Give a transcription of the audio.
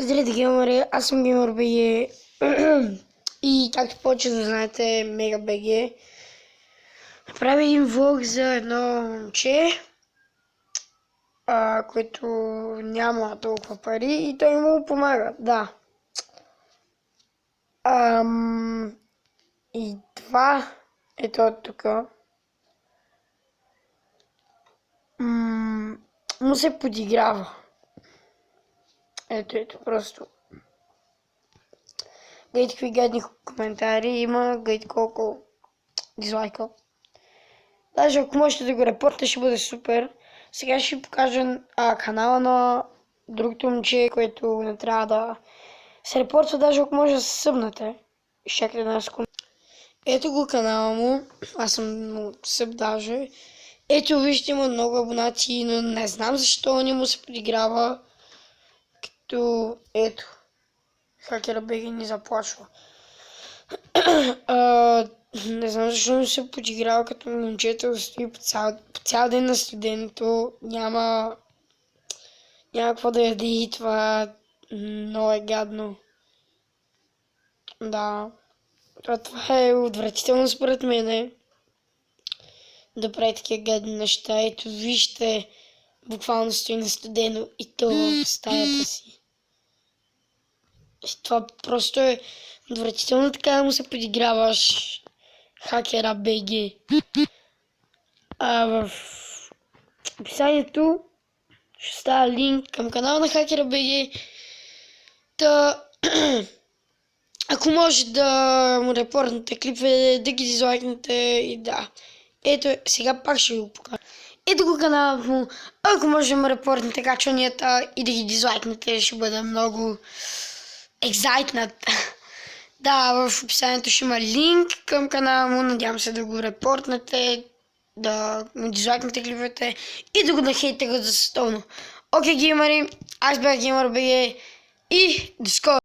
Здравейте, геймери, аз съм Геймер БГ и както повече да знаете, Мега БГ прави един влог за едно момче, което няма толкова пари и той му помага, да. И това ето тук му се подиграва. Ето, просто. Гледайте какви гадни коментари има, гледайте колко дизлайка. Даже ако можете да го репортите, ще бъде супер. Сега ще ви покажа канала на другото момче, което не трябва да се репортва, даже ако може да се събнете. Изчакайте една секунда. Ето го канала му, аз съм му съб даже. Ето вижте, има много абонати, но не знам защо не му се подиграва. Като ето. Хакера БГ ни заплашва. Не знам защо ми се подиграва като момчето стои по цял ден на студенто. Няма какво да яде и това много е гадно. Да. Това е отвратително според мене. Да прави такива гадни неща. Ето вижте, буквално стои на студено и то в стаята си. Това просто е отвратително, така да му се подиграваш. Хакера БГ. В описанието ще става линк към канала на Хакера БГ. Ако може да му репортнете клипове, да ги дизлайкнете и да. Ето, сега пак ще го покажа. Ето го канала му. Ако може да му репортнете качванията и да ги дизлайкнете, ще бъда много екзайтнат. Да, в описанието ще има линк към канала му. Надявам се да го репортнете, да му дизлайкнете клиповете и да го нахейтите го за световно. Окей, геймери, аз бях Геймер БГ и до скоро!